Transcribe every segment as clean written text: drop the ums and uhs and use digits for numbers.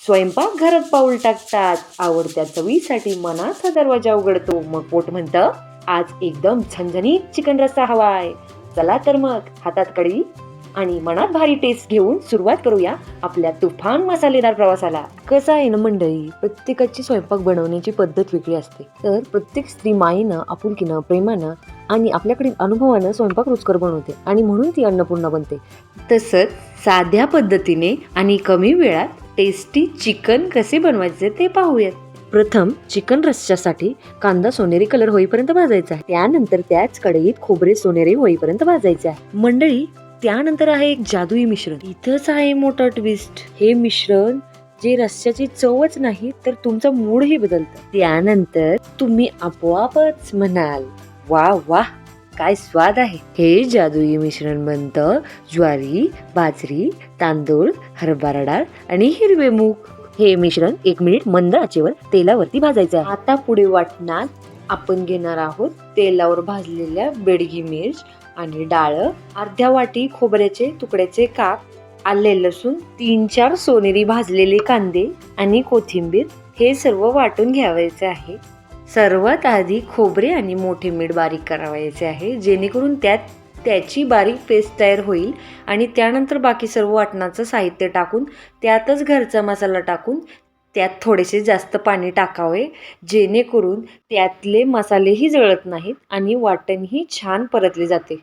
स्वयंपाकघरात पाऊल टाकतात, आवडत्या चवीसाठी मनाचा दरवाजा उघडतो. मग पोट म्हणतं, आज एकदम झणझणीत चिकन रस्सा हवाय. चला तर मग हातात कढई आणि मनात भारी टेस्ट घेऊन सुरुवात करूया आपल्या तुफान मसालेदार प्रवासाला. कसं आहे ना मंडळी, प्रत्येकाची स्वयंपाक बनवण्याची पद्धत वेगळी असते. तर प्रत्येक स्त्री माईनं, आपुलकीनं, प्रेमानं आणि आपल्याकडील अनुभवानं स्वयंपाक रुचकर बनवते आणि म्हणून ती अन्नपूर्णा बनते. तसंच साध्या पद्धतीने आणि कमी वेळात टेस्टी चिकन कसे बनवायचे ते पाहूयात. प्रथम चिकन रस्स्यासाठी कांदा सोनेरी कलर होईपर्यंत भाजायचा आहे. त्यानंतर त्याच कढईत खोबरे सोनेरी होईपर्यंत भाजायचे आहे. मंडळी, त्यानंतर आहे एक जादुई मिश्रण. इथंच आहे मोठा ट्विस्ट. हे मिश्रण जे रस्स्याची चवच नाही तर तुमचा मूडही बदलतं. त्यानंतर तुम्ही आपोआपच म्हणाल, वा वा, काय स्वाद आहे. हे जादुई मिश्रण बनतं ज्वारी, बाजरी, तांदूळ, हरभरा डाळ आणि हिरवे मूग. हे मिश्रण 1 मिनिट मंद आचेवर तेलावरती भाजायचं आहे. आता पुढे वाटणात आपण घेणार आहोत तेलावर भाजलेल्या बेडगी मिर्च आणि डाळ, अर्ध्या वाटी खोबऱ्याचे तुकड्याचे काप, आले लसूण, 3-4 सोनेरी भाजलेले कांदे आणि कोथिंबीर. हे सर्व वाटून घ्यावायचे आहे. सर्वात आधी खोबरे आणि मोठे मीठ बारीक करावायचे आहे, जेणेकरून त्याची बारीक पेस्ट तयार होईल. आणि त्यानंतर बाकी सर्व वाटणाचं साहित्य टाकून त्यातच घरचा मसाला टाकून त्यात थोडेसे जास्त पाणी टाकावे, जेणेकरून त्यातले मसालेही जळत नाहीत आणि वाटणही छान परतले जाते.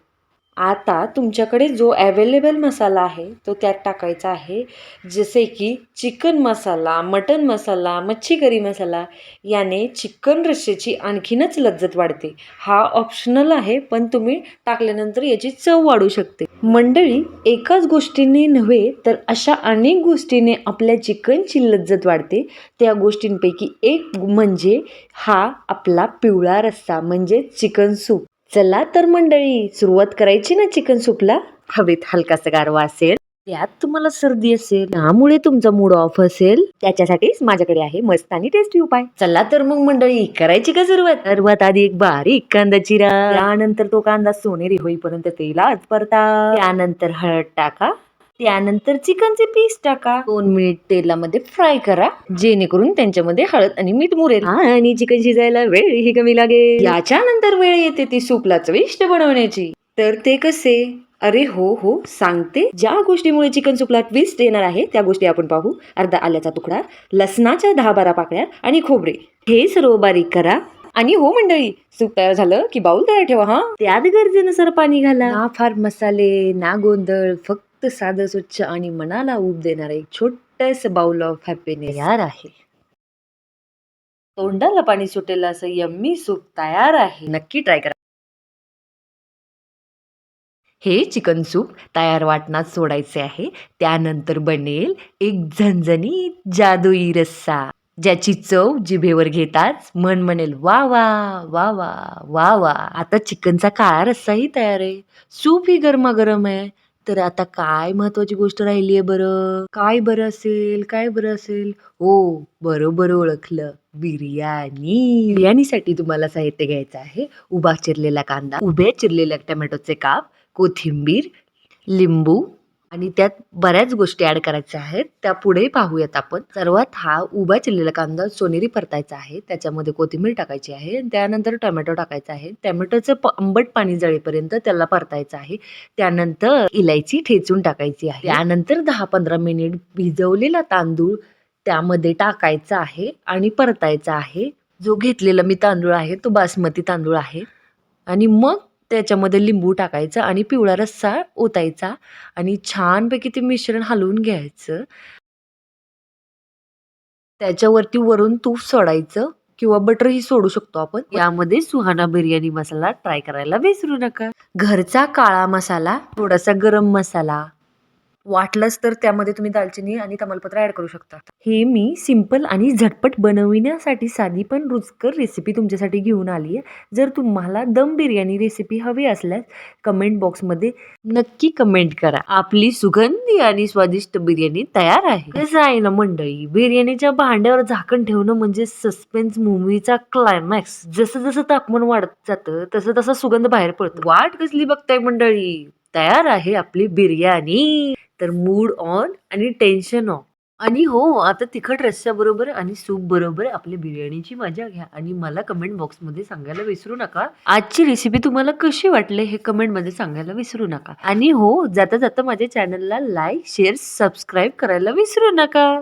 आता तुमच्याकडे जो अवेलेबल मसाला आहे तो त्यात टाकायचा आहे, जसे की चिकन मसाला, मटन मसाला, मच्छी करी मसाला. याने चिकन रस्स्याची आणखीनच लज्जत वाढते. हा ऑप्शनल आहे, पण तुम्ही टाकल्यानंतर याची चव वाढू शकते. मंडळी, एकाच गोष्टीने नव्हे तर अशा अनेक गोष्टीने आपल्या चिकनची लज्जत वाढते. त्या गोष्टींपैकी एक म्हणजे हा आपला पिवळा रस्सा म्हणजे चिकन सूप. चला तर मंडळी, सुरुवात करायची ना चिकन सूपला. हवेत हलकासा गारवा असेल, त्यात तुम्हाला सर्दी असेल, त्यामुळे तुमचा मूड ऑफ असेल, त्याच्यासाठीच माझ्याकडे आहे मस्त आणि टेस्टी उपाय. चला तर मग मंडळी, करायची का सर्वात आधी एक बारीक कांदा चिरा. त्यानंतर तो कांदा सोनेरी होईपर्यंत तेलात परता. त्यानंतर हळद टाका. त्यानंतर चिकनचे पीस टाका. 2 मिनिट तेलामध्ये फ्राय करा, जेणेकरून त्यांच्यामध्ये हळद आणि मीठ मुरेल आणि चिकन शिजायला वेळही कमी लागेल. याच्यानंतर वेळ येते ती सूपला चविष्ट बनवण्याची. तर ते कसे? अरे हो, सांगते. ज्या गोष्टीमुळे चिकन सूपला ट्विस्ट येणार आहे त्या गोष्टी आपण पाहू. अर्धा आल्याचा तुकडा, लसणाच्या 10-12 पाकळ्या आणि खोबरे. हे सर्व बारीक करा. आणि हो मंडळी, सूप तयार झालं की बाउल तयार ठेवा. त्यात गरजेनुसार पाणी घाला. ना फार मसाले ना गोंधळ, फक्त साधं, स्वच्छ आणि मनाला ऊब देणारं एक छोटस बाउल ऑफ हॅपीनेस तयार आहे. तोंडाला पाणी सुटेल असं यम्मी सूप तयार आहे. नक्की ट्राय करा. हे चिकन सूप तयार वाटणात सोडायचे आहे. त्यानंतर बनेल एक झणझणीत जादुई रस्सा, ज्याची चव जिभेवर घेताच मन म्हणेल वा वा वा वा वा वा. आता चिकनचा काळा रस्साही तयार आहे, सूप ही गरमागरम आहे. तर आता काय महत्वाची गोष्ट राहिली आहे बरं? काय बरं असेल? हो, बरोबर ओळखलं, बिर्याणी. बिर्याणीसाठी तुम्हाला साहित्य घ्यायचं आहे: उभा चिरलेला कांदा, उभ्या चिरलेल्या टोमॅटोचे काप, कोथिंबीर, लिंबू आणि त्यात बऱ्याच गोष्टी ऍड करायच्या आहेत. त्या पुढे पाहूयात आपण. सर्वात हा उभा चिरलेला कांदा सोनेरी परतायचा आहे. त्याच्यामध्ये कोथिंबीर टाकायची आहे. त्यानंतर टोमॅटो टाकायचा आहे. टोमॅटोचं आंबट पाणी जळेपर्यंत त्याला परतायचं आहे. त्यानंतर इलायची ठेचून टाकायची आहे. त्यानंतर 10-15 मिनिट भिजवलेला तांदूळ त्यामध्ये टाकायचा आहे आणि परतायचा आहे. जो घेतलेला मी तांदूळ आहे तो बासमती तांदूळ आहे. आणि मग त्याच्यामध्ये लिंबू टाकायचं आणि पिवळा रस्सा ओतायचा आणि छानपैकी ते मिश्रण हलवून घ्यायचं. त्याच्यावरती वरून तूप सोडायचं किंवा बटरही सोडू शकतो आपण. यामध्ये सुहाना बिर्याणी मसाला ट्राय करायला विसरू नका. घरचा काळा मसाला, थोडासा गरम मसाला, वाटलंच तर त्यामध्ये तुम्ही दालचिनी आणि तमालपत्र ऍड करू शकता. हे मी सिंपल आणि झटपट बनविण्यासाठी साधी पण रुचकर रेसिपी तुमच्यासाठी घेऊन आली आहे. जर तुम्हाला दम बिर्याणी रेसिपी हवी असल्यास कमेंट बॉक्समध्ये नक्की कमेंट करा. आपली सुगंधी आणि स्वादिष्ट बिर्याणी तयार आहे. कसं आहे ना मंडळी, बिर्याणीच्या भांड्यावर झाकण ठेवणं म्हणजे सस्पेन्स मूवीचा क्लायमॅक्स. जसं जसं तापमान वाढत जातं तसं तसा सुगंध बाहेर पडतो. वाट कसली बघताय मंडळी, तयार आहे आपली बिर्याणी. तर मूड ऑन आणि टेन्शन ऑफ. आणि हो, आता तिखट रस्स्याबरोबर आणि सूप बरोबर आपल्या बिर्याणीची मजा घ्या आणि मला कमेंट बॉक्समध्ये सांगायला विसरू नका. आजची रेसिपी तुम्हाला कशी वाटली हे कमेंटमध्ये सांगायला विसरू नका. आणि हो, जाता-जाता माझ्या चॅनलला लाईक, शेअर, सबस्क्राईब करायला विसरू नका.